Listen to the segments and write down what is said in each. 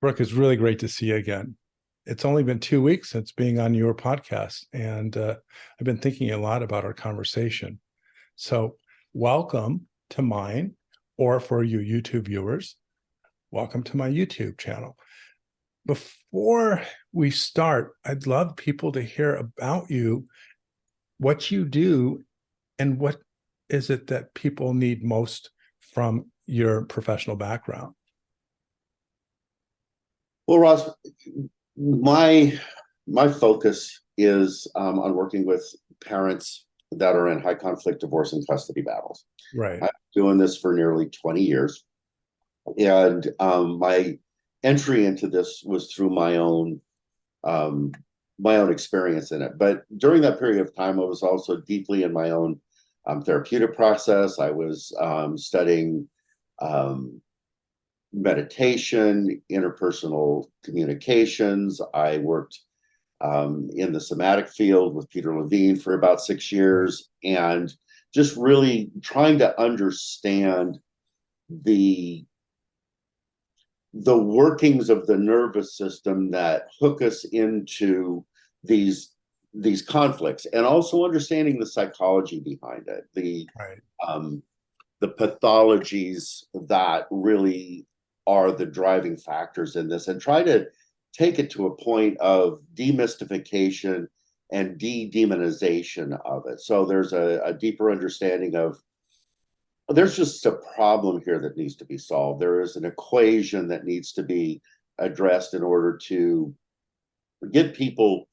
Brooke, it's really great to see you again. It's only been 2 weeks since being on your podcast, and I've been thinking a lot about our conversation. So, welcome to mine, or for you YouTube viewers, welcome to my YouTube channel. Before we start, I'd love people to hear about you, what you do, and what is it that people need most from your professional background. Well, Ross, my focus is on working with parents that are in high conflict divorce and custody battles. Right. I've been doing this for nearly 20 years. And my entry into this was through my own experience in it. But during that period of time, I was also deeply in my own therapeutic process. I was studying meditation, interpersonal communications. I worked in the somatic field with Peter Levine for about 6 years, and just really trying to understand the workings of the nervous system that hook us into these conflicts, and also understanding the psychology behind it, the pathologies that really are the driving factors in this, and try to take it to a point of demystification and de-demonization of it. So there's a deeper understanding of, there's just a problem here that needs to be solved. There is an equation that needs to be addressed in order to get people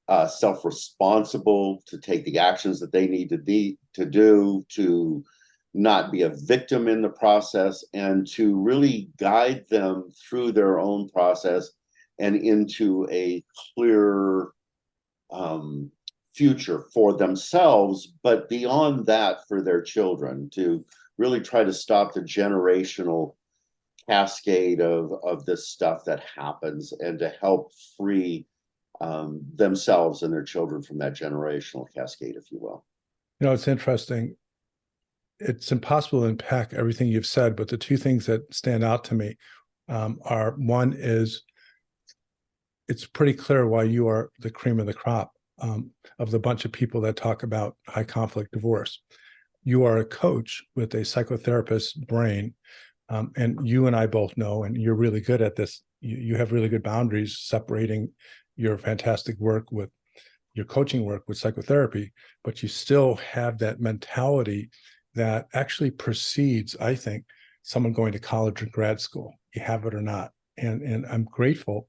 self-responsible, to take the actions that they need to do, to not be a victim in the process, and to really guide them through their own process and into a clear future for themselves, but beyond that, for their children, to really try to stop the generational cascade of this stuff that happens, and to help free themselves and their children from that generational cascade, if you will. You know, it's interesting. It's impossible to unpack everything you've said, but the two things that stand out to me are, one is, it's pretty clear why you are the cream of the crop of the bunch of people that talk about high conflict divorce. You are a coach with a psychotherapist brain, and you and I both know, and you're really good at this. You have really good boundaries separating your fantastic work with your coaching work with psychotherapy, but you still have that mentality that actually precedes, I think, someone going to college or grad school. You have it or not. And I'm grateful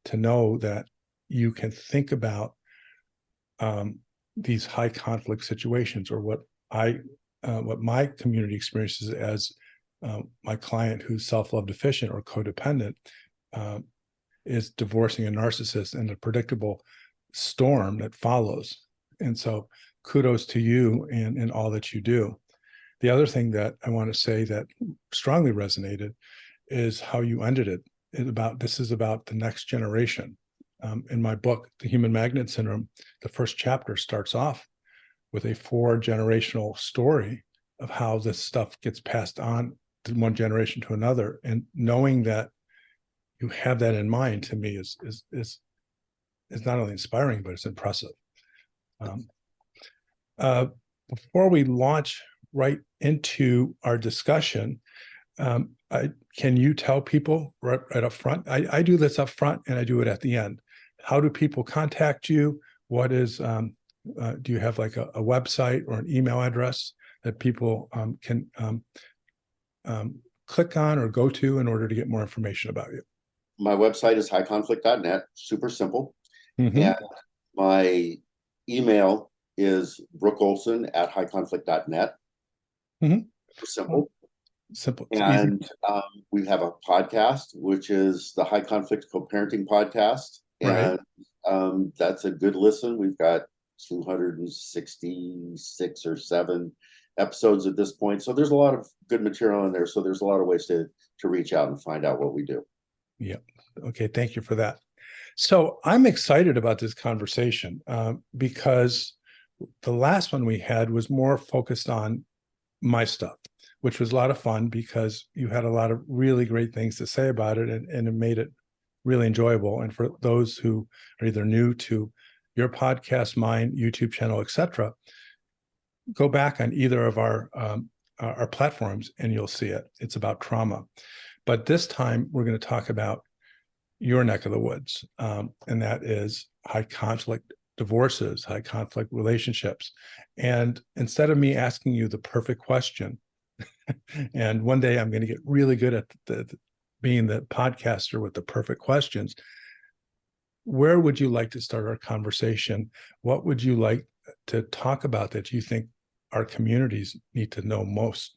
to know that you can think about these high conflict situations, or what my community experiences as my client who's self-love deficient or codependent is divorcing a narcissist, and the predictable storm that follows. And so kudos to you and all that you do. The other thing that I want to say that strongly resonated is how you ended it. This is about the next generation. In my book, The Human Magnet Syndrome, the first chapter starts off with a 4-generational story of how this stuff gets passed on to one generation to another. And knowing that you have that in mind, to me, is not only inspiring, but it's impressive. Before we launch right into our discussion, can you tell people right up front? I do this up front and I do it at the end. How do people contact you? What is, do you have like a website or an email address that people can click on or go to in order to get more information about you? My website is highconflict.net, super simple. And my email is brookolsen@highconflict.net. Simple. Simple. And we have a podcast, which is the High Conflict Co-Parenting Podcast. And that's a good listen. We've got 266 or 7 episodes at this point. So there's a lot of good material in there. So there's a lot of ways to reach out and find out what we do. Yeah. Okay. Thank you for that. So I'm excited about this conversation because the last one we had was more focused on my stuff, which was a lot of fun because you had a lot of really great things to say about it, and it made it really enjoyable. And for those who are either new to your podcast, mine, YouTube channel, etc., go back on either of our platforms and you'll see it. It's about trauma. But this time we're going to talk about your neck of the woods, and that is high conflict divorces, high conflict relationships. And instead of me asking you the perfect question, and one day I'm going to get really good at being the podcaster with the perfect questions, where would you like to start our conversation? What would you like to talk about that you think our communities need to know most?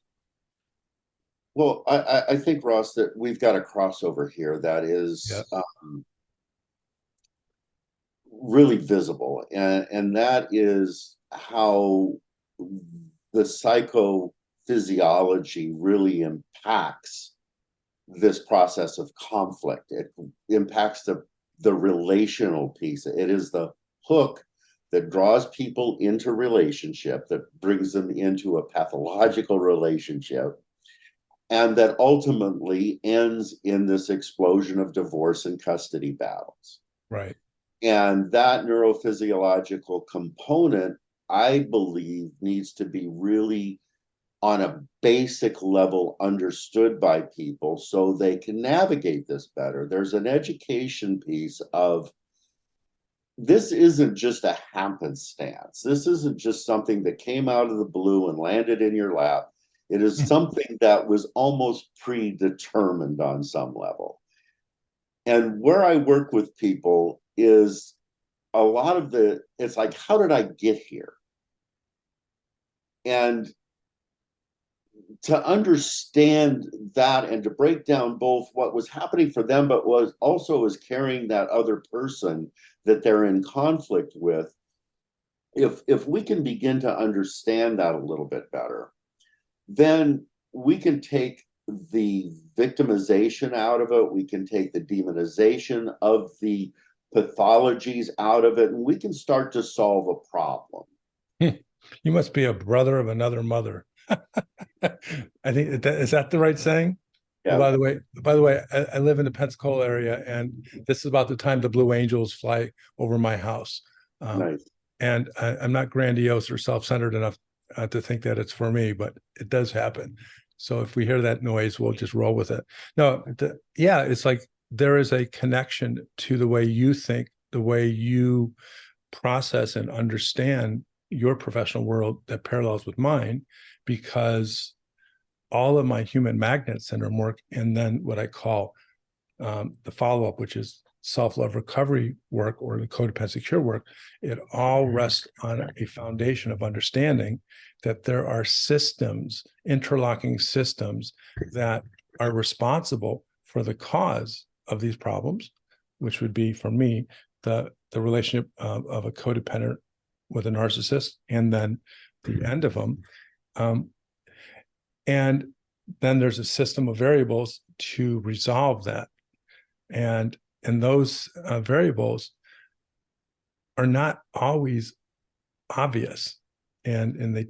Well, I think, Ross, that we've got a crossover here that is Yes. really visible, and that is how the psychophysiology really impacts this process of conflict. It impacts the relational piece. It is the hook that draws people into relationship, that brings them into a pathological relationship, and that ultimately ends in this explosion of divorce and custody battles. Right. And that neurophysiological component, I believe, needs to be really on a basic level understood by people so they can navigate this better. There's an education piece of, this isn't just a happenstance. This isn't just something that came out of the blue and landed in your lap. It is something that was almost predetermined on some level. And where I work with people is a lot of it's like, how did I get here? And to understand that and to break down both what was happening for them, but was also is carrying that other person that they're in conflict with. If we can begin to understand that a little bit better, then we can take the victimization out of it. We can take the demonization of the pathologies out of it, and we can start to solve a problem. You must be a brother of another mother. I think is that the right saying? Yeah. Oh, by the way, I live in the Pensacola area, and this is about the time the Blue Angels fly over my house. Nice. And I'm not grandiose or self-centered enough to think that it's for me, but it does happen. So if we hear that noise, we'll just roll with it. No, yeah, it's like there is a connection to the way you think, the way you process and understand your professional world that parallels with mine, because all of my human magnet syndrome work, and then what I call the follow-up, which is self-love recovery work or the codependency cure work, it all rests on a foundation of understanding that there are systems, interlocking systems, that are responsible for the cause of these problems, which would be, for me, the relationship of a codependent with a narcissist, and then the end of them. And then there's a system of variables to resolve that. And those variables are not always obvious. And they,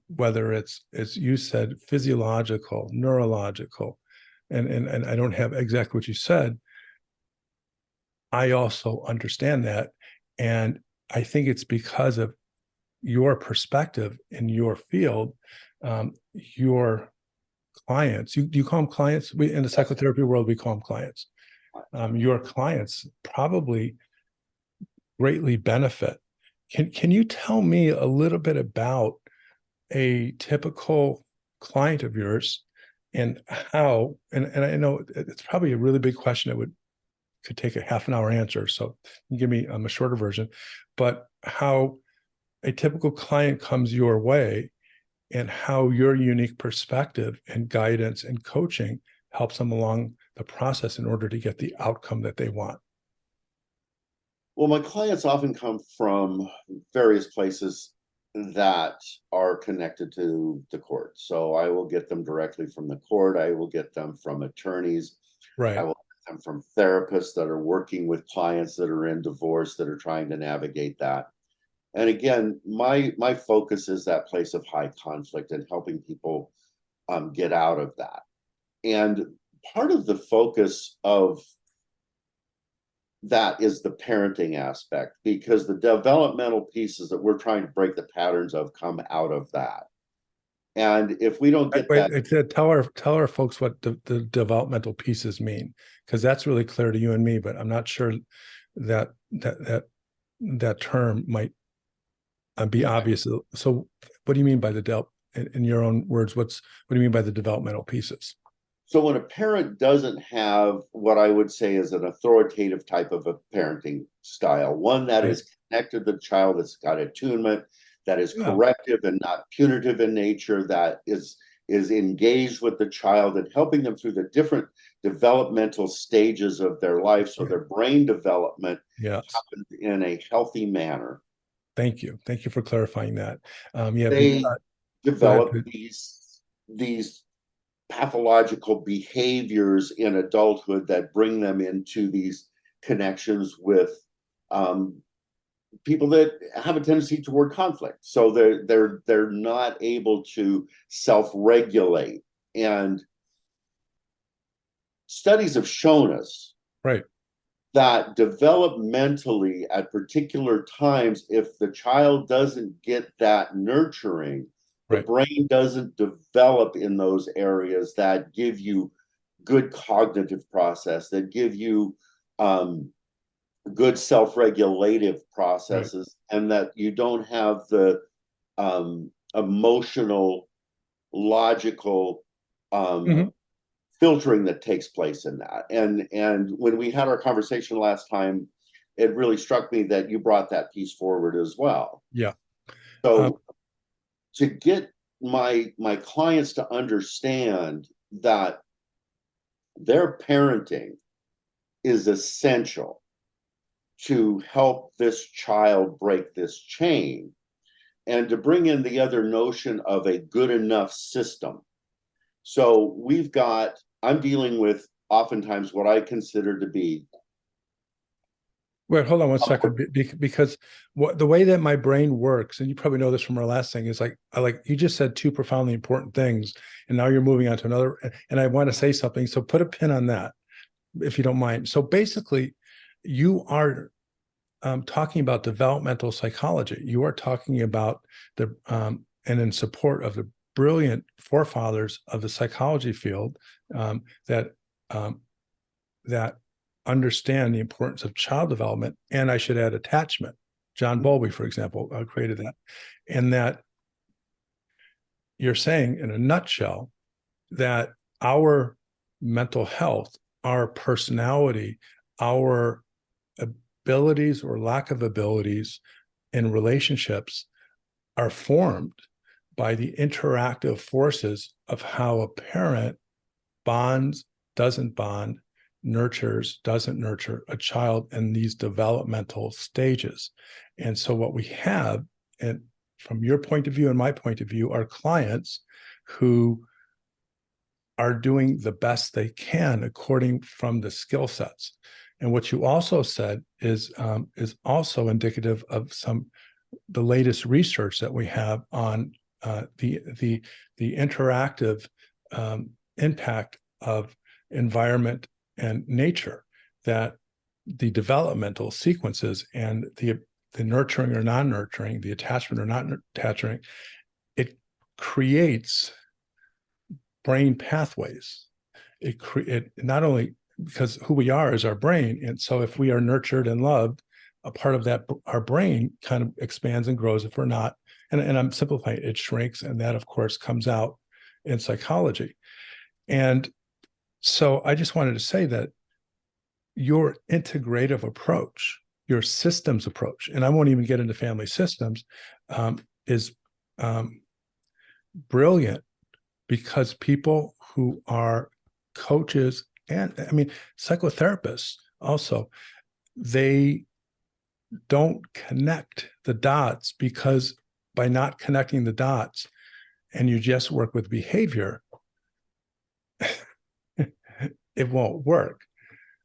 whether it's, as you said, physiological, neurological, and I don't have exactly what you said, I also understand that. And I think it's because of your perspective in your field, your clients, you call them clients? In the psychotherapy world, we call them clients. Your clients probably greatly benefit. Can you tell me a little bit about a typical client of yours, and how, and I know it's probably a really big question that could take a half an hour answer, so give me a shorter version, but how a typical client comes your way, and how your unique perspective and guidance and coaching helps them along the process in order to get the outcome that they want. Well, my clients often come from various places that are connected to the court. So I will get them directly from the court. I will get them from attorneys. Right. I will get them from therapists that are working with clients that are in divorce, that are trying to navigate that. And again, my focus is that place of high conflict and helping people get out of that. And part of the focus of that is the parenting aspect, because the developmental pieces that we're trying to break the patterns of come out of that. And if we don't get Wait, that, tell our folks what the developmental pieces mean, because that's really clear to you and me, but I'm not sure that that term might be yeah. obvious. So what do you mean by the in your own words, what do you mean by the developmental pieces? So when a parent doesn't have what I would say is an authoritative type of a parenting style, one that Right. is connected to the child, that's got attunement, that is Yeah. corrective and not punitive in nature, that is engaged with the child and helping them through the different developmental stages of their life, so their brain development Yes. happens in a healthy manner. Thank you for clarifying that. Yeah, They go ahead, develop please. these pathological behaviors in adulthood that bring them into these connections with people that have a tendency toward conflict. So they're not able to self-regulate. And studies have shown us Right. that developmentally at particular times, if the child doesn't get that nurturing, the Right. brain doesn't develop in those areas that give you good cognitive process, that give you good self-regulative processes, right, and that you don't have the emotional, logical filtering that takes place in that. And when we had our conversation last time, it really struck me that you brought that piece forward as well. Yeah. So to get my clients to understand that their parenting is essential to help this child break this chain, and to bring in the other notion of a good enough system. So I'm dealing with oftentimes what I consider to be. Wait, hold on one second, because the way that my brain works, and you probably know this from our last thing, is like you just said two profoundly important things, and now you're moving on to another, and I want to say something. So put a pin on that, if you don't mind. So basically, you are talking about developmental psychology. You are talking about and in support of the brilliant forefathers of the psychology field that understand the importance of child development, and I should add attachment. John Bowlby, for example, created that. And that you're saying in a nutshell that our mental health, our personality, our abilities or lack of abilities in relationships are formed by the interactive forces of how a parent bonds, doesn't bond, nurtures, doesn't nurture a child in these developmental stages. And so what we have, and from your point of view and my point of view, are clients who are doing the best they can according from the skill sets. And what you also said is also indicative of the latest research that we have on the interactive impact of environment and nature, that the developmental sequences and the nurturing or non-nurturing, the attachment or not attaching, it creates brain pathways. It not only, because who we are is our brain, and so if we are nurtured and loved, a part of that, our brain kind of expands and grows. If we're not, and I'm simplifying, it shrinks, and that of course comes out in psychology. And so I just wanted to say that your integrative approach, your systems approach, and I won't even get into family systems, is brilliant, because people who are coaches, and I mean, psychotherapists also, they don't connect the dots, because by not connecting the dots and you just work with behavior, it won't work.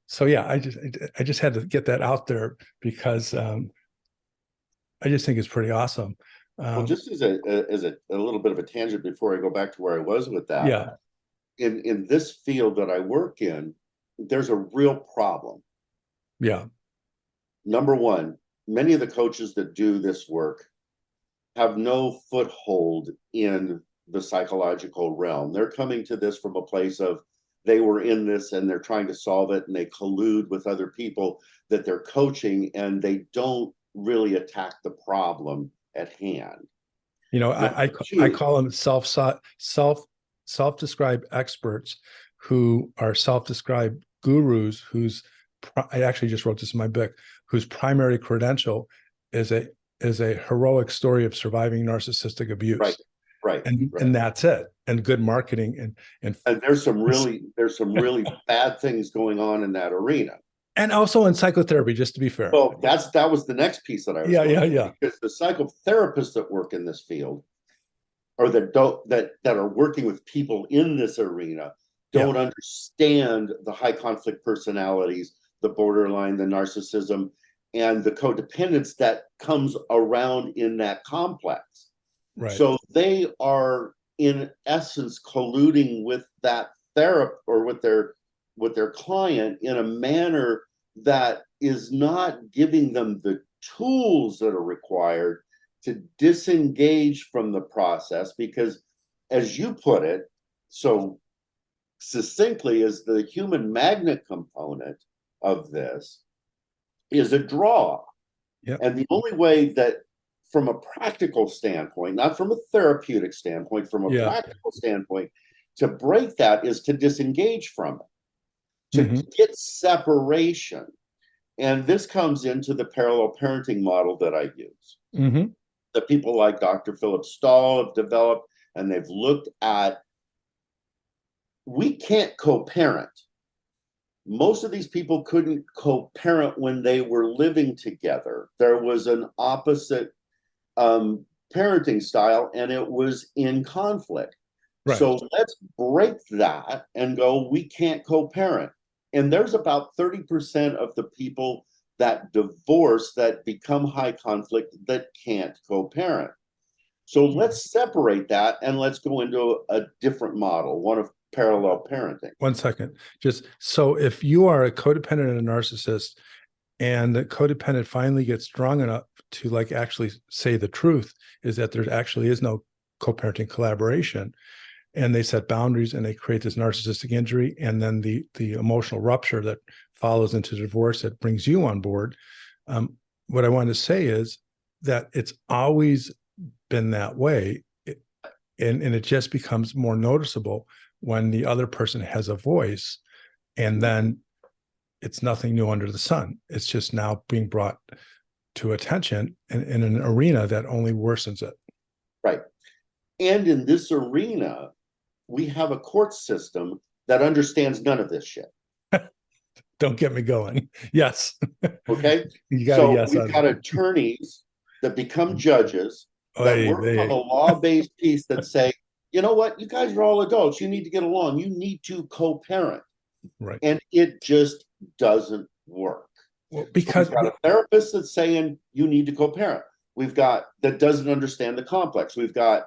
So yeah, I just had to get that out there, because I just think it's pretty awesome. Well, just as a little bit of a tangent before I go back to where I was with that. Yeah. In this field that I work in, there's a real problem. Yeah. number one, many of the coaches that do this work have no foothold in the psychological realm. They're coming to this from a place of they were in this and they're trying to solve it, and they collude with other people that they're coaching, and they don't really attack the problem at hand. You know, Number I two, call them self-described experts who are self-described gurus whose I actually just wrote this in my book, whose primary credential is a heroic story of surviving narcissistic abuse. right. And that's it. And good marketing and there's some really bad things going on in that arena. And also in psychotherapy, just to be fair. Well, that was the next piece that I was yeah. Because the psychotherapists that work in this field, or that are working with people in this arena, don't understand the high conflict personalities, the borderline, the narcissism, and the codependence that comes around in that complex. Right. So they are in essence colluding with that therapist or with their client in a manner that is not giving them the tools that are required to disengage from the process, because, as you put it so succinctly, is the human magnet component of this is a draw. And the only way that, from a practical standpoint, not from a therapeutic standpoint, from a practical standpoint, to break that is to disengage from it, to get separation. And this comes into the parallel parenting model that I use. That people like Dr. Philip Stahl have developed, and they've looked at, we can't co-parent. Most of these people couldn't co-parent when they were living together. There was an opposite parenting style, and it was in conflict. Right. So let's break that and go, we can't co-parent. And there's about 30% of the people that divorce, that become high conflict, that can't co-parent. So let's separate that and let's go into a different model, one of parallel parenting. 1 second. Just so if you are a codependent and a narcissist, and the codependent finally gets strong enough to like actually say the truth, is that there actually is no co-parenting collaboration, and they set boundaries and they create this narcissistic injury, and then the emotional rupture that follows into divorce that brings you on board. What I want to say is that it's always been that way, and it just becomes more noticeable when the other person has a voice, and then it's nothing new under the sun. It's just now being brought to attention in an arena that only worsens it. Right. And in this arena, we have a court system that understands none of this shit. Don't get me going. Yes. Okay. We've got attorneys that become judges that work on a law-based piece that say, you know what, you guys are all adults. You need to get along. You need to co-parent. Right. And it just doesn't work. Well, because we've got a therapist that's saying you need to co-parent. We've got that doesn't understand the complex. We've got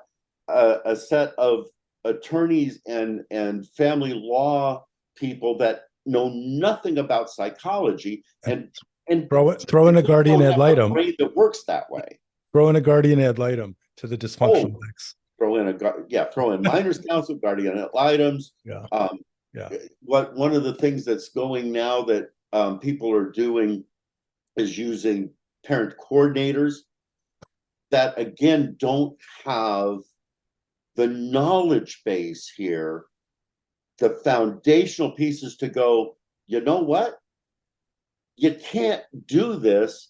a set of attorneys and family law people that know nothing about psychology, and throw in a guardian ad litem that works that way. Throw in a guardian ad litem to the dysfunctional mix. Throw in minors counsel, guardian ad litems. One of the things that's going now that people are doing is using parent coordinators that, again, don't have the knowledge base here, the foundational pieces to go, you know what? You can't do this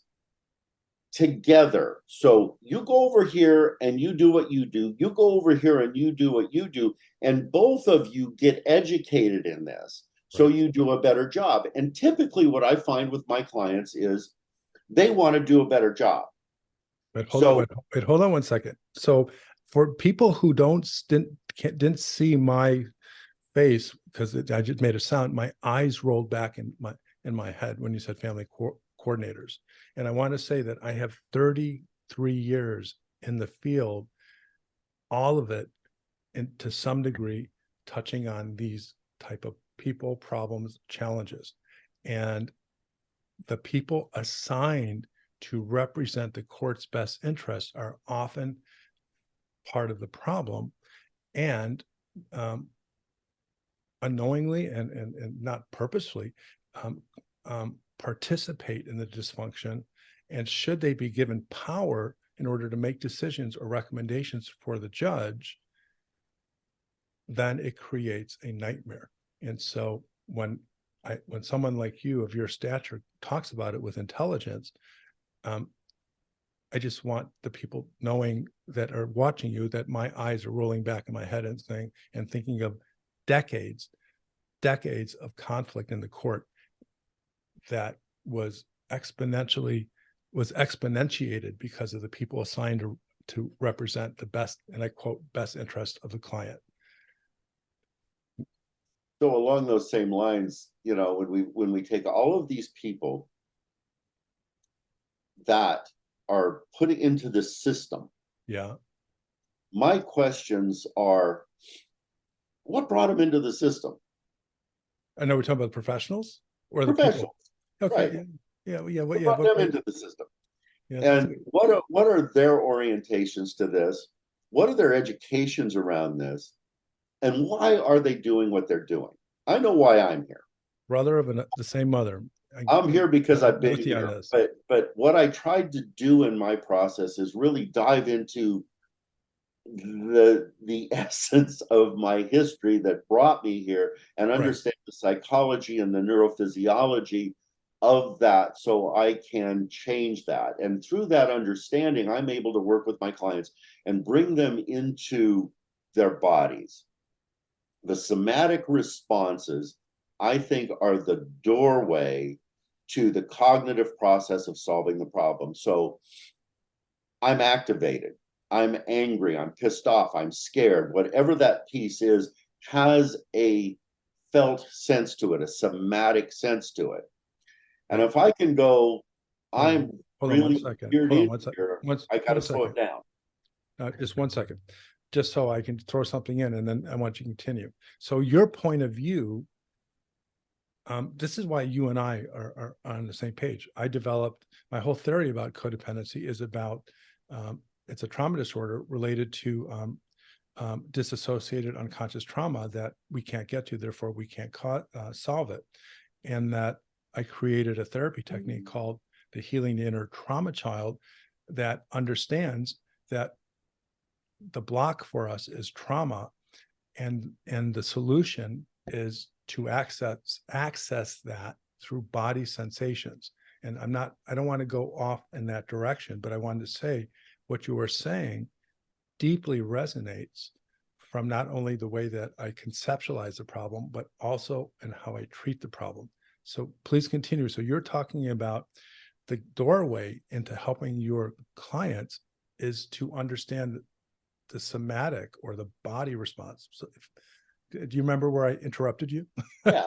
together. So you go over here and you do what you do. You go over here and you do what you do. And both of you get educated in this. So you do a better job. And typically what I find with my clients is they want to do a better job. But hold on 1 second. So for people who didn't see my face, because I just made a sound, my eyes rolled back in my head when you said family coordinators. And I want to say that I have 33 years in the field, all of it, and to some degree, touching on these type of people, problems, challenges. And the people assigned to represent the court's best interests are often part of the problem, and unknowingly and not purposefully participate in the dysfunction. And should they be given power in order to make decisions or recommendations for the judge, then it creates a nightmare. And so when someone like you of your stature talks about it with intelligence, I just want the people knowing that are watching you that my eyes are rolling back in my head and saying, and thinking of decades of conflict in the court that was exponentiated because of the people assigned to represent the best, and I quote, best interest of the client. So along those same lines, you know, when we take all of these people that are put into the system, yeah, my questions are, what brought them into the system? I know we're talking about professionals or the Professionals. people. Okay, Right. yeah. What brought them into the system? Yeah, and what are their orientations to this? What are their educations around this? And why are they doing what they're doing? I know why I'm here. brother of the same mother. I'm here because I've been with you on here. this. But what I tried to do in my process is really dive into the essence of my history that brought me here, and understand the psychology and the neurophysiology of that, so I can change that. And through that understanding, I'm able to work with my clients and bring them into their bodies. The somatic responses, I think, are the doorway to the cognitive process of solving the problem. So I'm activated, I'm angry, I'm pissed off, I'm scared. Whatever that piece is has a felt sense to it, a somatic sense to it. And if I can go, I'm really geared in here, I got to slow it down. Just 1 second, just so I can throw something in, and then I want you to continue. So your point of view, this is why you and I are on the same page. I developed my whole theory about codependency is about, it's a trauma disorder related to disassociated unconscious trauma that we can't get to, therefore we can't solve it. And that I created a therapy technique called the Healing the Inner Trauma Child that understands that the block for us is trauma, and the solution is to access that through body sensations. And I don't want to go off in that direction, but I wanted to say what you were saying deeply resonates from not only the way that I conceptualize the problem, but also in how I treat the problem. So please continue. So you're talking about the doorway into helping your clients is to understand the somatic or the body response. So do you remember where I interrupted you? Yeah.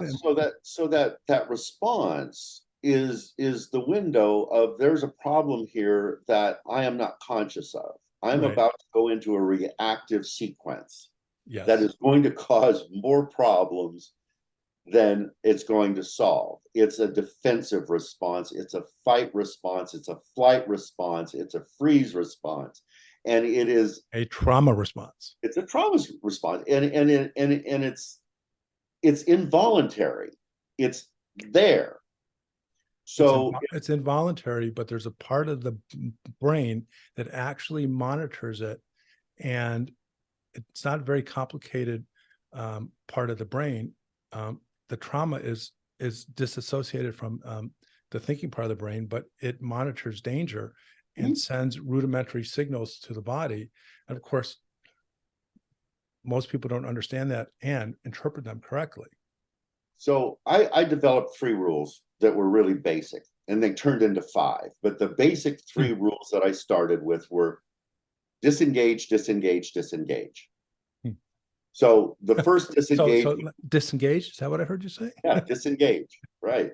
So that response is the window of, there's a problem here that I am not conscious of. I'm about to go into a reactive sequence that is going to cause more problems than it's going to solve. It's a defensive response. It's a fight response. It's a flight response. It's a freeze response. And it is a trauma response. It's a trauma response. And it's involuntary. It's there. So it's involuntary, but there's a part of the brain that actually monitors it. And it's not a very complicated part of the brain. The trauma is disassociated from the thinking part of the brain, but it monitors danger and sends rudimentary signals to the body. And of course, most people don't understand that and interpret them correctly. So I developed 3 rules that were really basic, and they turned into 5. But the basic 3 rules that I started with were disengage, disengage, disengage. So the first disengage. So disengage, is that what I heard you say? Yeah, disengage, right.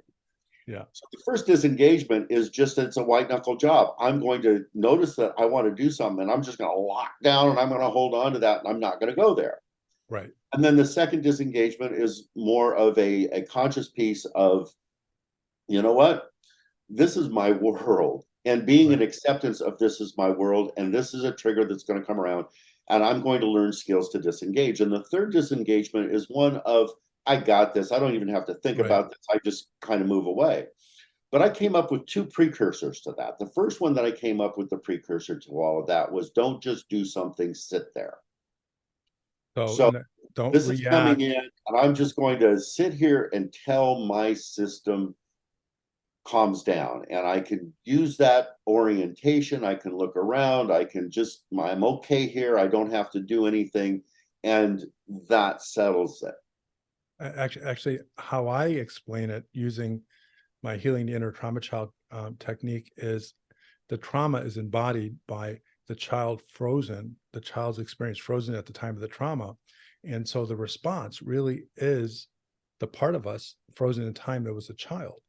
Yeah. So the first disengagement is just, it's a white knuckle job. I'm going to notice that I want to do something, and I'm just going to lock down, and I'm going to hold on to that, and I'm not going to go there. Right. And then the second disengagement is more of a conscious piece of, you know what? this is my world, and being an acceptance of this is my world, and this is a trigger that's going to come around, and I'm going to learn skills to disengage. And the third disengagement is one of, I got this. I don't even have to think about this. I just kind of move away. But I came up with two precursors to that. The first one that I came up with, the precursor to all of that, was don't just do something, sit there. So don't this is coming react. in, and I'm just going to sit here until my system calms down, and I can use that orientation. I can look around. I can just, I'm okay here. I don't have to do anything, and that settles it. Actually, how I explain it using my healing the inner trauma child technique is the trauma is embodied by the child frozen, the child's experience frozen at the time of the trauma. And so the response really is the part of us frozen in time that was a child.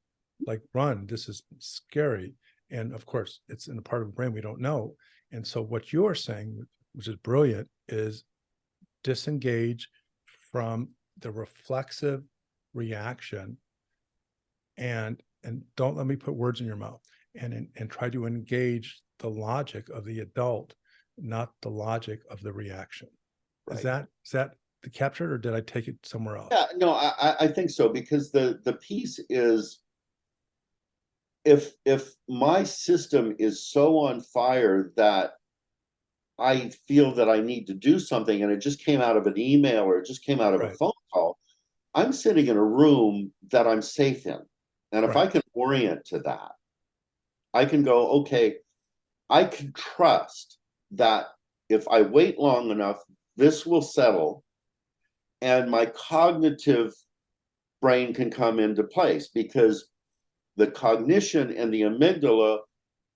Like, run, this is scary. And of course, it's in a part of the brain we don't know. And so what you're saying, which is brilliant, is disengage from the reflexive reaction and don't let me put words in your mouth, and try to engage the logic of the adult, not the logic of the reaction. Right. Is that the captured, or did I take it somewhere else? Yeah, no, I think so, because the piece is, if my system is so on fire that I feel that I need to do something, and it just came out of an email or it just came out of a phone call, I'm sitting in a room that I'm safe in. And if I can orient to that, I can go, okay, I can trust that if I wait long enough, this will settle, and my cognitive brain can come into place, because the cognition and the amygdala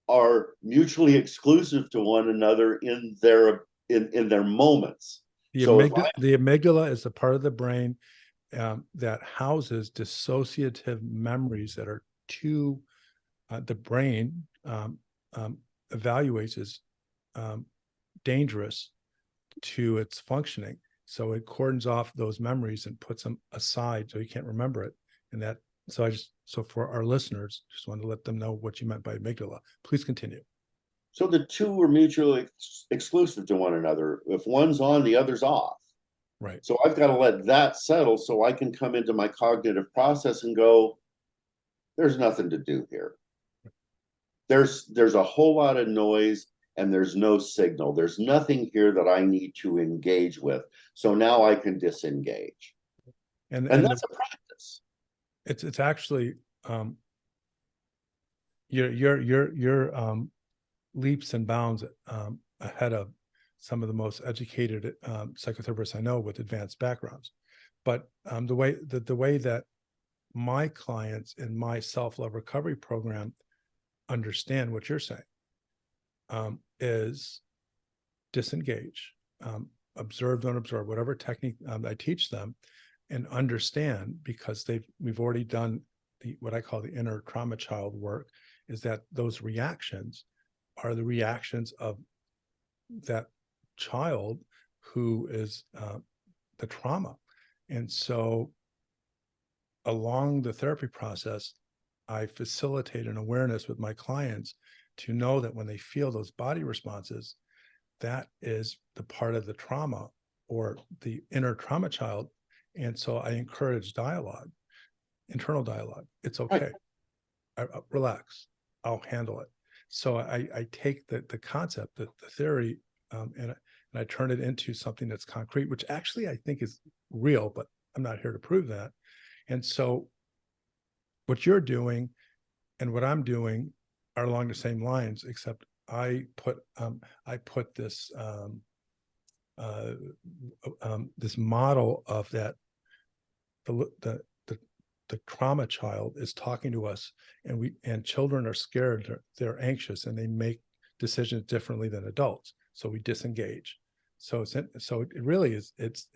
are mutually exclusive to one another in their moments. The amygdala is the part of the brain that houses dissociative memories that are too, the brain evaluates as dangerous to its functioning. So it cordons off those memories and puts them aside so you can't remember it. And that, so for our listeners, just wanted to let them know what you meant by amygdala. Please continue. So the two are mutually exclusive to one another. If one's on, the other's off. Right. So I've got to let that settle so I can come into my cognitive process and go, there's nothing to do here. There's a whole lot of noise, and there's no signal. There's nothing here that I need to engage with. So now I can disengage. And that's a practice. It's actually your leaps and bounds ahead of some of the most educated psychotherapists I know with advanced backgrounds. But the way that my clients in my self-love recovery program understand what you're saying is disengage, observe, don't absorb, whatever technique I teach them, and understand, because we've already done what I call the inner trauma child work, is that those reactions are the reactions of that child who is the trauma. And so along the therapy process, I facilitate an awareness with my clients to know that when they feel those body responses, that is the part of the trauma or the inner trauma child. And so I encourage dialogue, internal dialogue. It's okay. Relax. I'll handle it. So I take the concept, the theory, and I turn it into something that's concrete, which actually I think is real, but I'm not here to prove that. And so what you're doing and what I'm doing are along the same lines, except I put this this model of that the trauma child is talking to us, and children are scared, they're anxious, and they make decisions differently than adults. So we disengage. So it really is, it's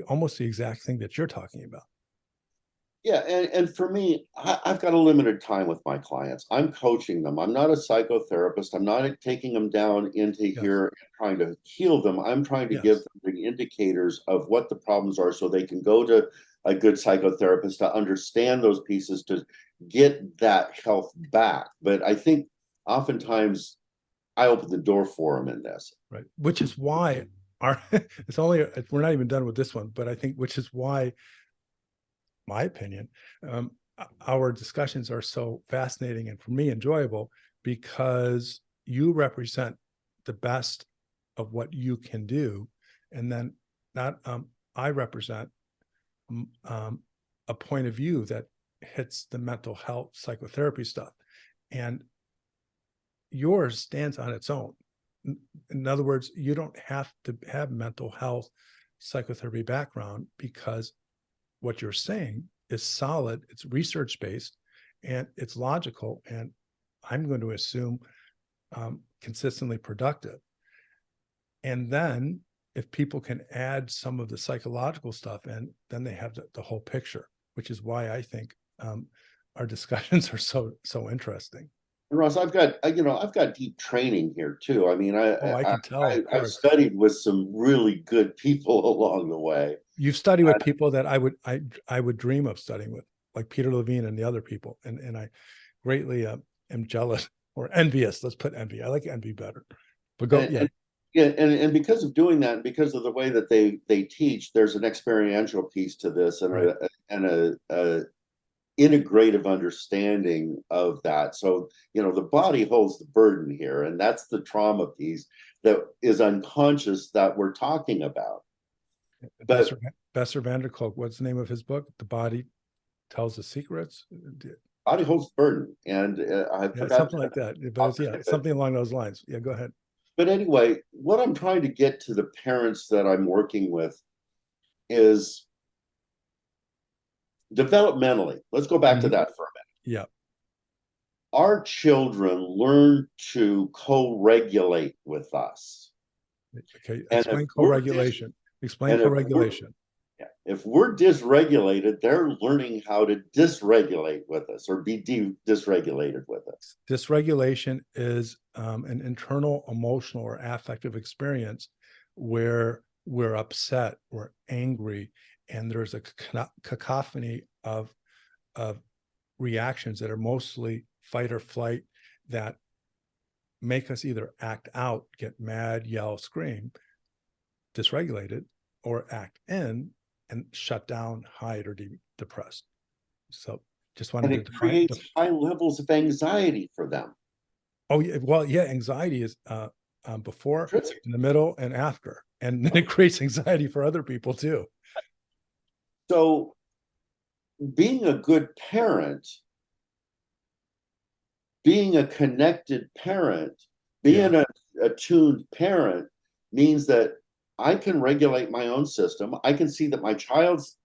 almost the exact thing that you're talking about. Yeah, and for me, I've got a limited time with my clients. I'm coaching them. I'm not a psychotherapist. I'm not taking them down into here and trying to heal them. I'm trying to give them the indicators of what the problems are so they can go to a good psychotherapist to understand those pieces, to get that health back. But I think oftentimes I open the door for them in this. Right. Which is why it's only, we're not even done with this one, but I think, which is why, my opinion, our discussions are so fascinating and for me enjoyable, because you represent the best of what you can do. And then I represent a point of view that hits the mental health psychotherapy stuff, and yours stands on its own. In other words, you don't have to have mental health psychotherapy background, because what you're saying is solid, it's research-based, and it's logical, and I'm going to assume consistently productive. And then if people can add some of the psychological stuff in, then they have the whole picture, which is why I think our discussions are so interesting. And Ross, I've got deep training here too. I mean, I can tell, of I've course. studied with some really good people along the way. You've studied with people that I would dream of studying with, like Peter Levine and the other people, and I greatly am jealous or envious. Let's put envy. I like envy better. But go, and because of doing that, and because of the way that they teach, there's an experiential piece to this, and right. a integrative understanding of that. So, the body holds the burden here, and that's the trauma piece that is unconscious that we're talking about. But Besser Vanderkolk, what's the name of his book? The Body Tells the Secrets. Body holds the burden, and I forgot something like that. But it's something along those lines. Yeah, go ahead. But anyway, what I'm trying to get to the parents that I'm working with is developmentally. Let's go back to that for a minute. Yeah. Our children learn to co-regulate with us. Okay. Explain co-regulation. Explain co-regulation. If we're dysregulated, they're learning how to dysregulate with us or be dysregulated with us. Dysregulation is an internal emotional or affective experience where we're upset, we're angry, and there's a cacophony of reactions that are mostly fight or flight that make us either act out, get mad, yell, scream, dysregulated, or act in and shut down, hide, or depressed. So just wanted to define. And it creates high levels of anxiety for them. Oh, yeah. Well, yeah, anxiety is before, in the middle, and after. And then it creates anxiety for other people too. So being a good parent, being a connected parent, being a attuned parent means that I can regulate my own system. I can see that my child's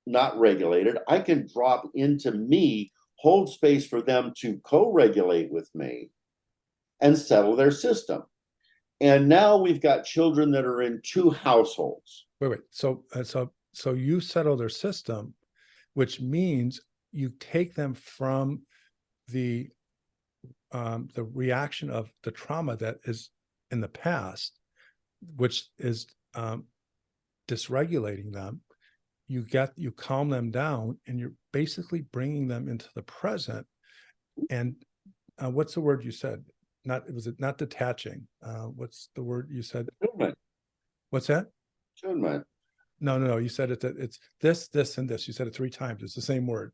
not regulated. I can drop into me, hold space for them to co-regulate with me and settle their system. And now we've got children that are in two households. Wait. So you settle their system, which means you take them from the reaction of the trauma that is in the past, which is dysregulating them. You calm them down, and you're basically bringing them into the present. And what's the word you said? Was it not detaching? What's the word you said? Attunement. What's that? Attunement. No. You said it's this, and this. You said it 3 times. It's the same word.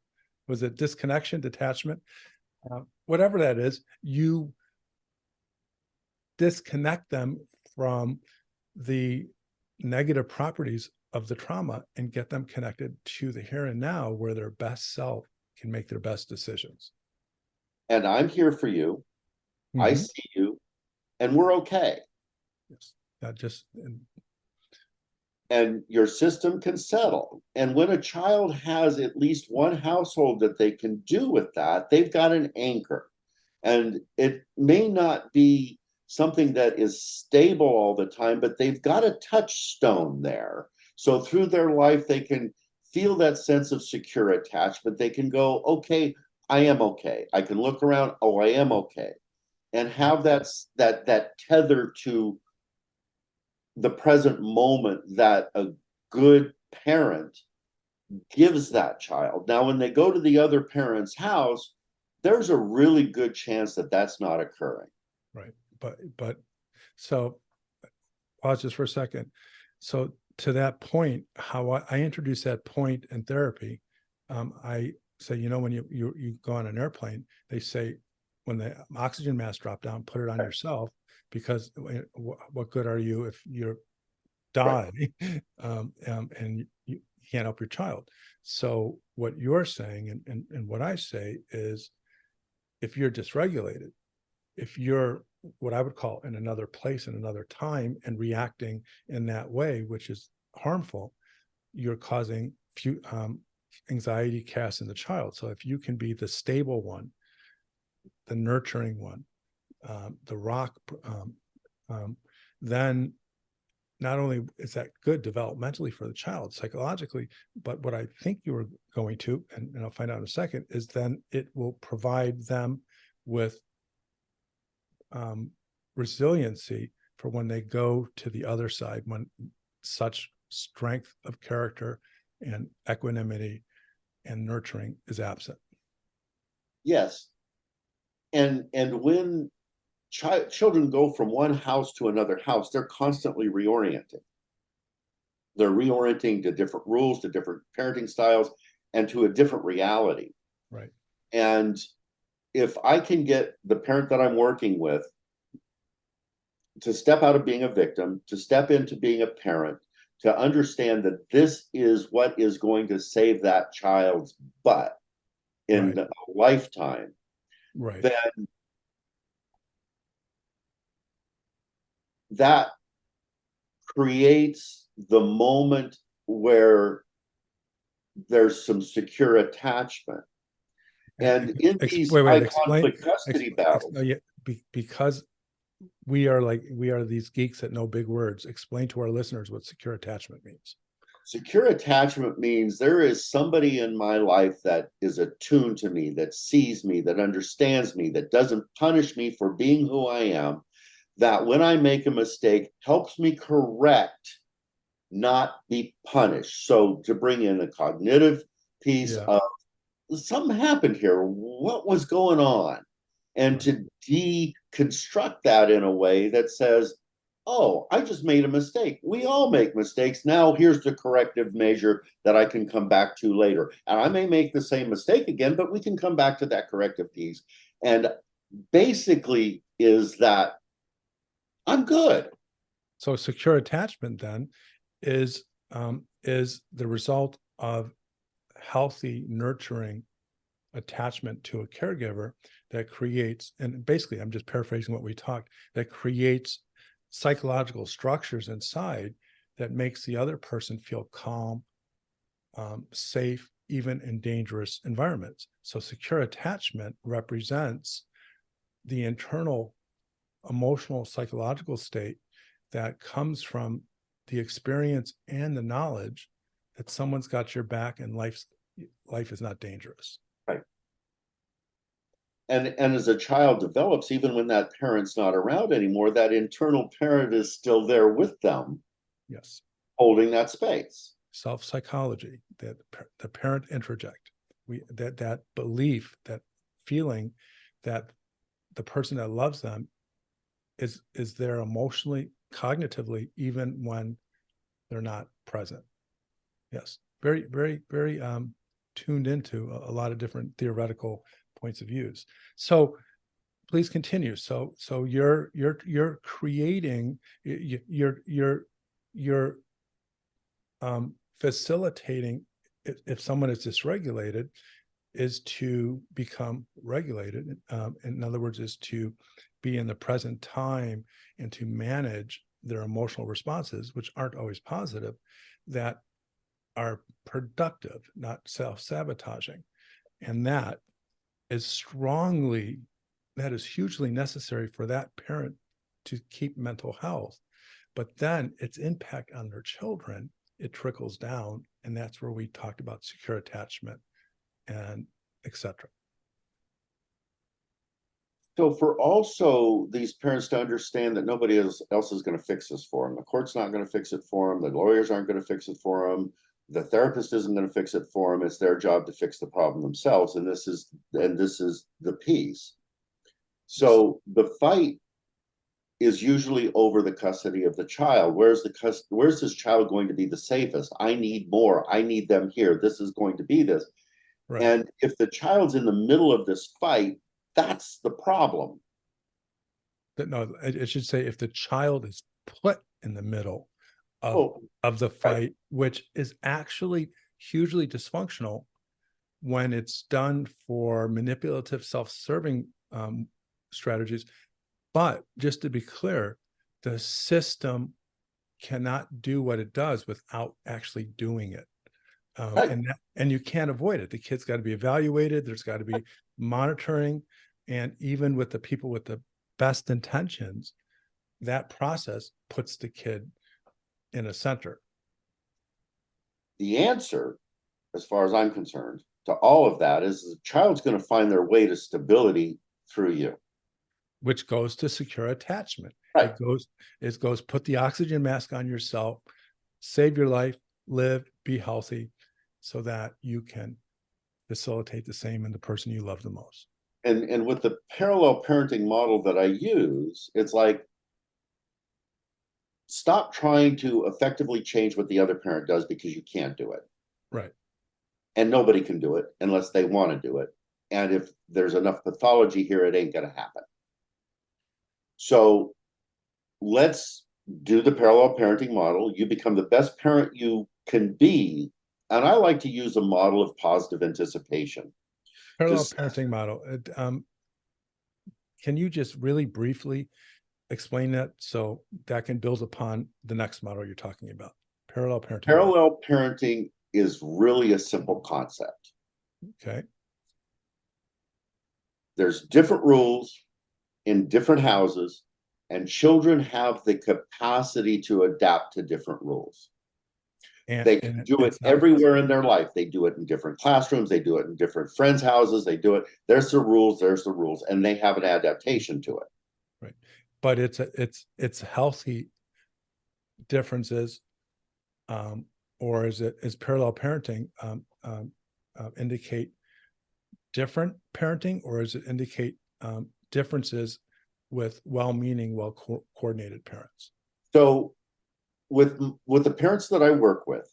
Was it disconnection, detachment? Whatever that is, you disconnect them from the negative properties of the trauma and get them connected to the here and now, where their best self can make their best decisions. And I'm here for you. Mm-hmm. I see you, and we're okay. Yes, that just and your system can settle. And when a child has at least one household that they can do with that, they've got an anchor. And it may not be something that is stable all the time, but they've got a touchstone there. So through their life, they can feel that sense of secure attachment. They can go, okay, I am okay. I can look around, oh, I am okay. And have that tether to the present moment that a good parent gives that child. Now, when they go to the other parent's house, there's a really good chance that that's not occurring. Right. But so pause just for a second. So to that point, how I introduce that point in therapy, I say, you know, when you go on an airplane, they say when the oxygen mask drop down, put it on yourself, because what good are you if you're die and you can't help your child? So what you're saying and what I say is, if you're dysregulated, if you're what I would call in another place, in another time, and reacting in that way, which is harmful, you're causing anxiety cast in the child. So if you can be the stable one, the nurturing one, the rock, then not only is that good developmentally for the child, psychologically, but what I think you were going to, and I'll find out in a second, is then it will provide them with resiliency for when they go to the other side, when such strength of character and equanimity and nurturing is absent. Yes. And when children go from one house to another house, they're constantly reorienting. They're reorienting to different rules, to different parenting styles, and to a different reality. Right. And if I can get the parent that I'm working with to step out of being a victim, to step into being a parent, to understand that this is what is going to save that child's butt in a lifetime, right, then that creates the moment where there's some secure attachment. And in these high conflict custody battles, because we are these geeks that know big words. Explain to our listeners what secure attachment means. Secure attachment means there is somebody in my life that is attuned to me, that sees me, that understands me, that doesn't punish me for being who I am, that when I make a mistake helps me correct, not be punished. So to bring in a cognitive piece of something happened here, what was going on? And to deconstruct that in a way that says, oh, I just made a mistake. We all make mistakes. Now here's the corrective measure that I can come back to later. And I may make the same mistake again, but we can come back to that corrective piece. And basically is that I'm good. So secure attachment then is the result of healthy, nurturing attachment to a caregiver that creates, and basically I'm just paraphrasing what we talked, that creates psychological structures inside that makes the other person feel calm, safe, even in dangerous environments. So secure attachment represents the internal emotional, psychological state that comes from the experience and the knowledge that someone's got your back and life is not dangerous. Right. And as a child develops, even when that parent's not around anymore, that internal parent is still there with them. Yes. Holding that space. Self-psychology, that the parent introject. That belief, that feeling that the person that loves them is there emotionally, cognitively, even when they're not present. Yes. Very, very, very tuned into a lot of different theoretical points of views. So please continue. So you're creating, you're facilitating, if someone is dysregulated, is to become regulated. In other words, is to be in the present time and to manage their emotional responses, which aren't always positive, that are productive, not self-sabotaging. And that is hugely necessary for that parent to keep mental health. But then its impact on their children, it trickles down. And that's where we talked about secure attachment and etc. So for also these parents to understand that nobody else is going to fix this for them. The court's not going to fix it for them. The lawyers aren't going to fix it for them. the therapist isn't going to fix it for them. It's their job to fix the problem themselves. And this is the piece. So the fight is usually over the custody of the child. Where's this child going to be the safest? I need more. I need them here. This is going to be this. Right. And if the child's in the middle of this fight, that's the problem. No, it should say if the child is put in the middle of the fight, right, which is actually hugely dysfunctional when it's done for manipulative, self-serving strategies. But just to be clear, the system cannot do what it does without actually doing it. Right. And you can't avoid it. The kid's got to be evaluated. There's got to be monitoring. And even with the people with the best intentions, that process puts the kid in a center. The answer, as far as I'm concerned, to all of that is the child's going to find their way to stability through you. Which goes to secure attachment. Right. It goes, put the oxygen mask on yourself, save your life, live, be healthy, so that you can facilitate the same in the person you love the most. And with the parallel parenting model that I use, it's like, stop trying to effectively change what the other parent does because you can't do it. Right. And nobody can do it unless they want to do it. And if there's enough pathology here, it ain't going to happen. So let's do the parallel parenting model. You become the best parent you can be. And I like to use a model of positive anticipation. Parallel parenting model. Can you just really briefly explain that so that can build upon the next model you're talking about? Parallel parenting. Parallel parenting is really a simple concept. Okay. There's different rules in different houses, and children have the capacity to adapt to different rules. They can do it everywhere in their life. They do it in different classrooms. They do it in different friends' houses. They do it. There's the rules, and they have an adaptation to it. Right. But it's healthy differences, or is parallel parenting indicate different parenting, or does it indicate differences with well-meaning, well-coordinated parents? So with the parents that I work with,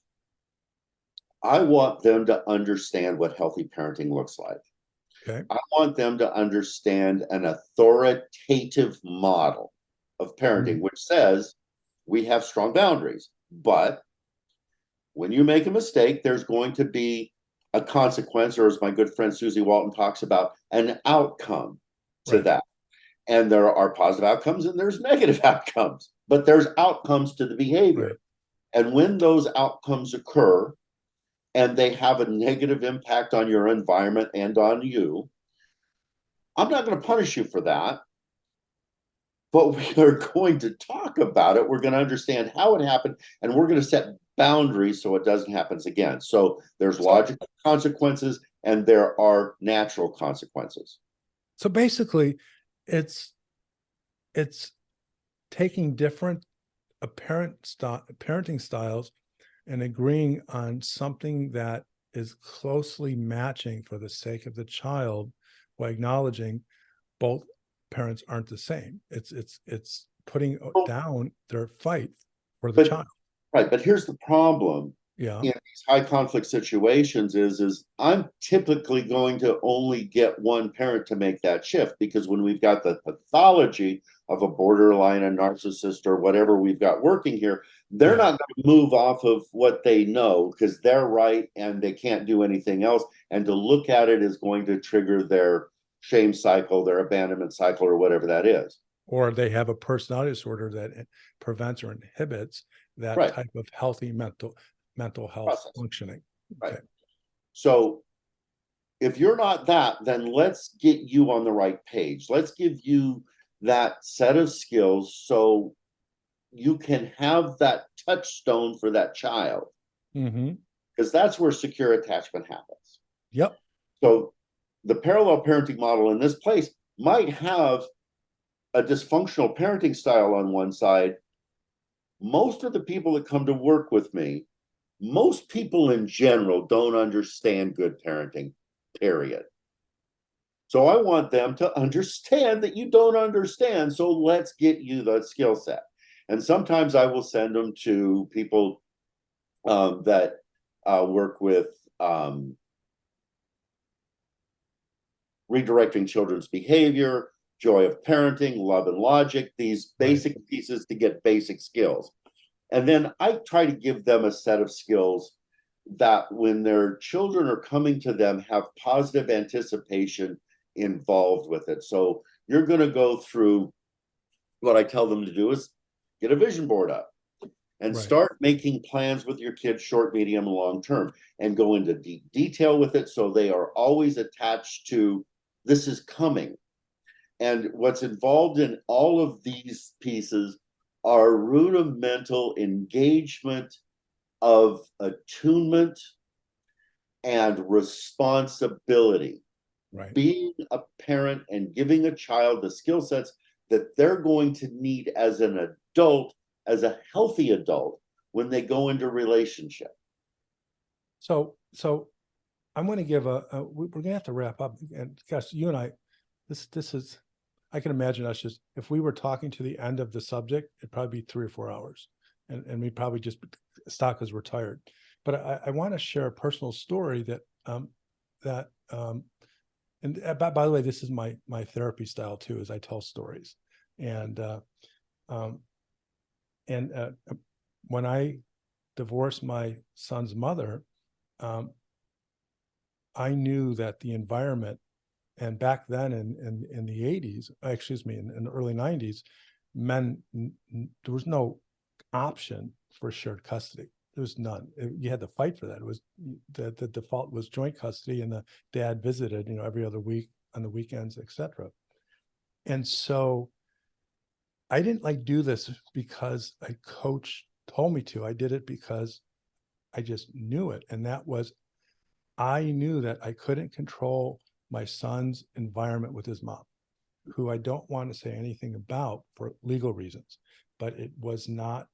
I want them to understand what healthy parenting looks like. Okay. I want them to understand an authoritative model of parenting, which says we have strong boundaries, but when you make a mistake, there's going to be a consequence, or as my good friend Susie Walton talks about, an outcome to that. And there are positive outcomes and there's negative outcomes, but there's outcomes to the behavior. Right. And when those outcomes occur and they have a negative impact on your environment and on you, I'm not going to punish you for that, but we are going to talk about it. We're going to understand how it happened, and we're going to set boundaries so it doesn't happen again. So there's logical consequences and there are natural consequences. So basically, it's taking different parenting styles and agreeing on something that is closely matching for the sake of the child, while acknowledging both parents aren't the same. It's putting down their fight for the child. Right, but here's the problem. Yeah. In these high conflict situations is I'm typically going to only get one parent to make that shift, because when we've got the pathology of a borderline, a narcissist, or whatever we've got working here, they're not going to move off of what they know because they're right and they can't do anything else. And to look at it is going to trigger their shame cycle, their abandonment cycle, or whatever that is. Or they have a personality disorder that prevents or inhibits that type of healthy mental health functioning. Okay. Right. So if you're not that, then let's get you on the right page. Let's give you that set of skills so you can have that touchstone for that child. Because that's where secure attachment happens. Yep. So the parallel parenting model in this place might have a dysfunctional parenting style on one side. Most of the people that come to work with me most people in general don't understand good parenting, period. So I want them to understand that you don't understand. So let's get you the skill set. And sometimes I will send them to people that work with redirecting children's behavior, joy of parenting, love and logic, these basic pieces to get basic skills. And then I try to give them a set of skills that when their children are coming to them, have positive anticipation involved with it. So you're going to go through, what I tell them to do is get a vision board up and start making plans with your kids, short, medium, and long term, and go into deep detail with it so they are always attached to this is coming. And what's involved in all of these pieces are rudimental engagement of attunement and responsibility. Being a parent and giving a child the skill sets that they're going to need as an adult, as a healthy adult, when they go into relationship. So I'm going to give we're going to have to wrap up. And gosh, you and I, this is, I can imagine us just, if we were talking to the end of the subject, it'd probably be 3 or 4 hours, and we'd probably just stop because we're tired. But I want to share a personal story that and by the way, this is my therapy style too, is I tell stories. And when I divorced my son's mother, I knew that the environment, and back then in the 80s, excuse me, in the early 90s, there was no option for shared custody. There was none. You had to fight for that. It was the default was joint custody, and the dad visited, every other week on the weekends, etc. And so I didn't do this because a coach told me to. I did it because I just knew it. And that was, I knew that I couldn't control my son's environment with his mom, who I don't want to say anything about for legal reasons, but it was not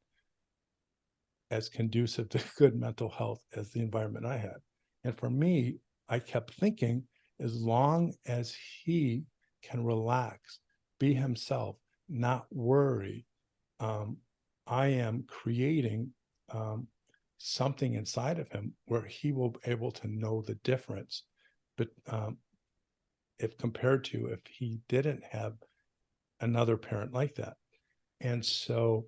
as conducive to good mental health as the environment I had. And for me, I kept thinking, as long as he can relax, be himself, not worry, I am creating something inside of him where he will be able to know the difference. But if compared to if he didn't have another parent like that. And so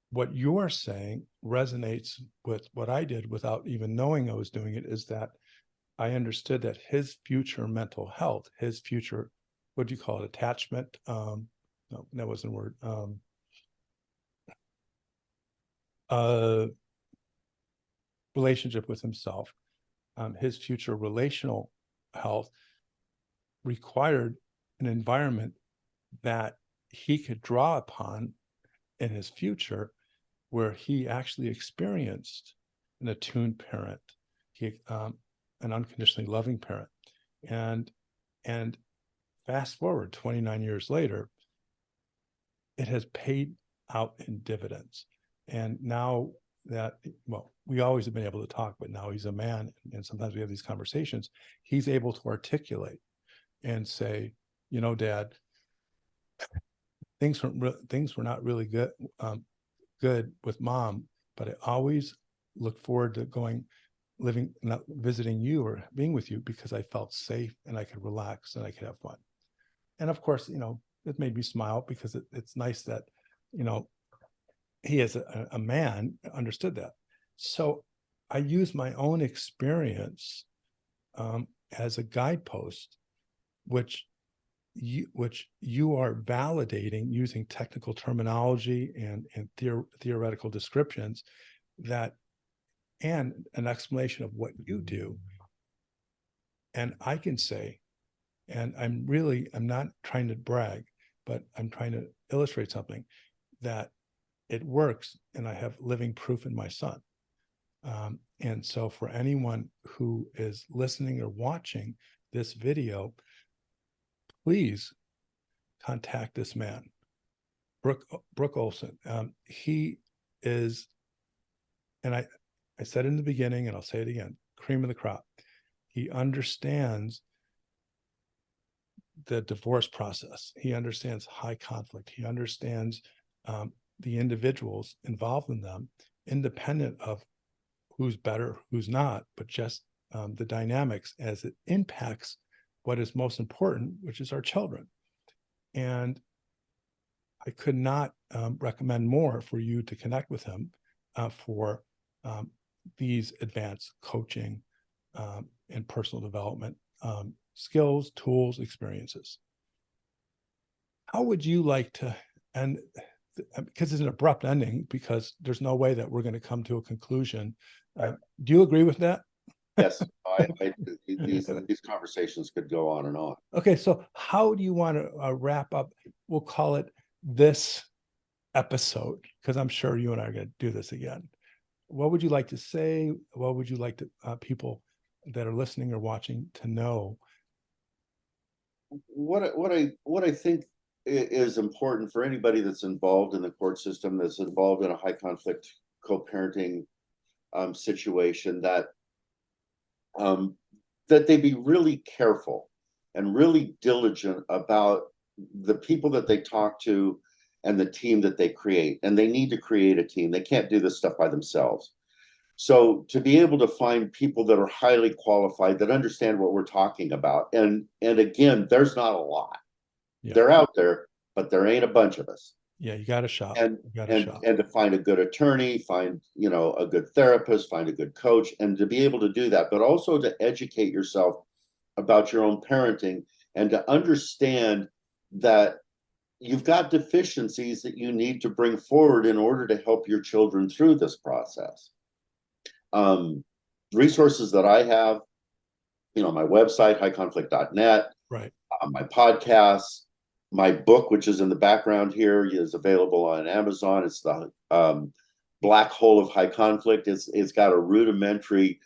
what you're saying resonates with what I did without even knowing I was doing it, is that I understood that his future mental health, his future, what do you call it, attachment? No, that wasn't a word. Relationship with himself, his future relational health required an environment that he could draw upon in his future, where he actually experienced an attuned parent, an unconditionally loving parent. And fast forward 29 years later, it has paid out in dividends. And now that, well, we always have been able to talk, but now he's a man, and sometimes we have these conversations, he's able to articulate and say, Dad, things were not really good with mom, but I always look forward to visiting you or being with you, because I felt safe and I could relax and I could have fun. And of course, it made me smile, because it's nice that, he as a man understood that. So I use my own experience as a guidepost, which you are validating using technical terminology and theoretical descriptions, that, and an explanation of what you do. And I can say, and I'm not trying to brag, but I'm trying to illustrate something, that it works, and I have living proof in my son. And so for anyone who is listening or watching this video, please contact this man, Brook Olsen. He is, and I I said it in the beginning and I'll say it again, cream of the crop. He understands the divorce process. He understands high conflict. He understands the individuals involved in them, independent of who's better, who's not, but just the dynamics as it impacts what is most important, which is our children. And I could not recommend more for you to connect with him for these advanced coaching and personal development skills, tools, experiences. How would you like to end? Because it's an abrupt ending, because there's no way that we're going to come to a conclusion. Do you agree with that? Yes, these conversations could go on and on. Okay, so how do you want to wrap up? We'll call it this episode, because I'm sure you and I are going to do this again. What would you like to say? What would you like to people that are listening or watching to know? What I think is important for anybody that's involved in the court system, that's involved in a high conflict co-parenting situation, that they be really careful and really diligent about the people that they talk to and the team that they create. And they need to create a team. They can't do this stuff by themselves. So to be able to find people that are highly qualified, that understand what we're talking about. And again, there's not a lot. Yeah. They're out there, but there ain't a bunch of us. Yeah, you got to shop. And to find a good attorney, find, a good therapist, find a good coach, and to be able to do that, but also to educate yourself about your own parenting and to understand that you've got deficiencies that you need to bring forward in order to help your children through this process. Resources that I have, my website, highconflict.net, right. My podcasts, my book, which is in the background here, is available on Amazon. It's the Black Hole of High Conflict. It's got a rudimentary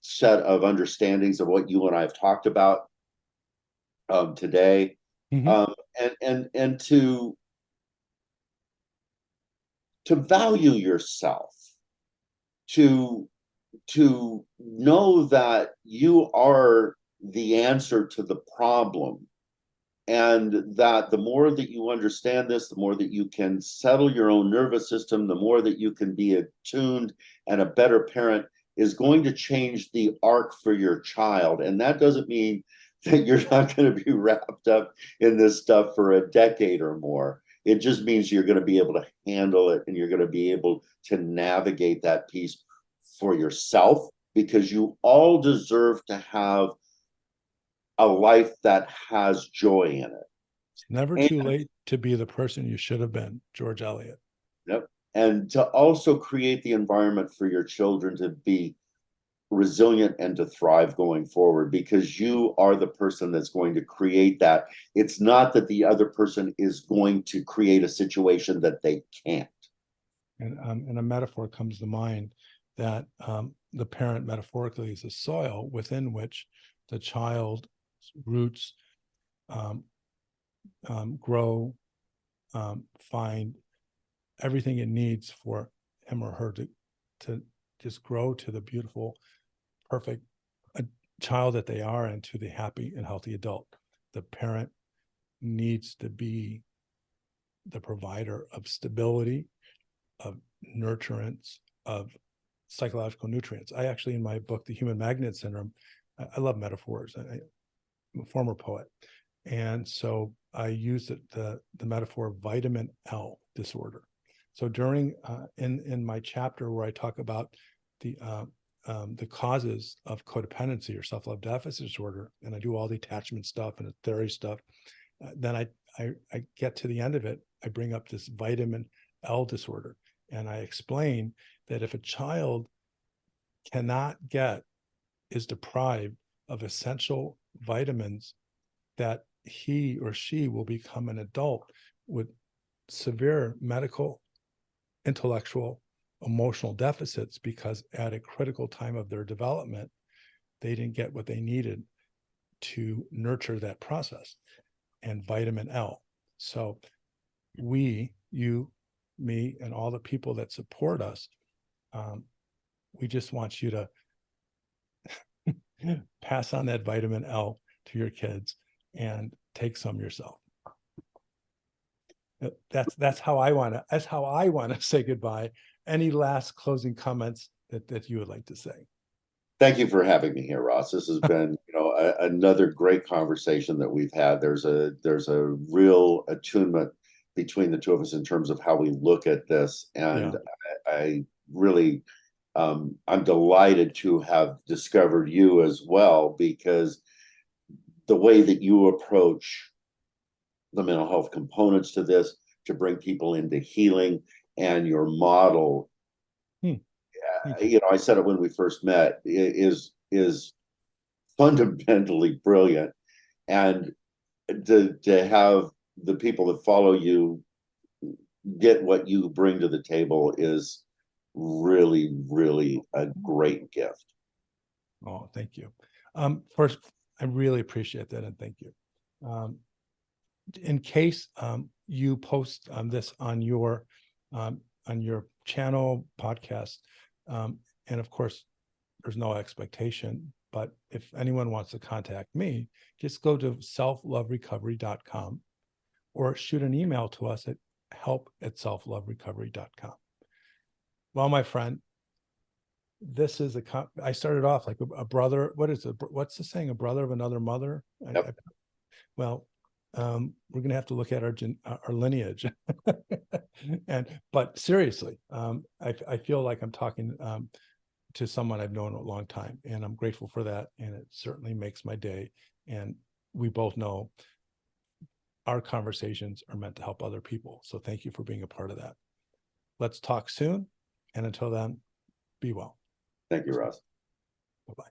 set of understandings of what you and I have talked about today. Mm-hmm. And to value yourself, to know that you are the answer to the problem, and that the more that you understand this, the more that you can settle your own nervous system, the more that you can be attuned and a better parent, is going to change the arc for your child. And that doesn't mean that you're not going to be wrapped up in this stuff for a decade or more. It just means you're going to be able to handle it, and you're going to be able to navigate that piece for yourself, because you all deserve to have a life that has joy in it. It's never too late to be the person you should have been, George Eliot. Yep. And to also create the environment for your children to be resilient and to thrive going forward, because you are the person that's going to create that. It's not that the other person is going to create a situation that they can't. And a metaphor comes to mind that the parent metaphorically is a soil within which the child's roots grow, find everything it needs for him or her to just grow to the beautiful, perfect child that they are, and to the happy and healthy adult. The parent needs to be the provider of stability, of nurturance, of psychological nutrients. I actually, in my book, The Human Magnet Syndrome, I love metaphors. I'm a former poet. And so I use the metaphor of vitamin L disorder. So during, in my chapter where I talk about the causes of codependency or self-love deficit disorder, and I do all the attachment stuff and the theory stuff, then I get to the end of it, I bring up this vitamin L disorder. And I explain that if a child is deprived of essential vitamins, that he or she will become an adult with severe medical, intellectual, emotional deficits, because at a critical time of their development, they didn't get what they needed to nurture that process. And vitamin L. So we, you, me, and all the people that support us we just want you to pass on that vitamin L to your kids and take some yourself. That's how I want to say goodbye. Any last closing comments that you would like to say? Thank you for having me here, Ross. This has been, another great conversation that we've had. There's a real attunement between the two of us in terms of how we look at this, and I really, I'm delighted to have discovered you as well, because the way that you approach the mental health components to this, to bring people into healing, and your model, I said it when we first met, is fundamentally brilliant. And to have the people that follow you get what you bring to the table is really, really a great gift. Oh, thank you. First, I really appreciate that, and thank you. In case you post this on your channel, podcast, and of course, there's no expectation, but if anyone wants to contact me, just go to selfloverecovery.com or shoot an email to us at help@selfloverecovery.com. Well, my friend, this is I started off like a brother. What's the saying? A brother of another mother. Yep. We're going to have to look at our lineage. But seriously, I feel like I'm talking to someone I've known a long time, and I'm grateful for that. And it certainly makes my day. And we both know our conversations are meant to help other people. So thank you for being a part of that. Let's talk soon. And until then, be well. Thank you, Ross. Bye-bye.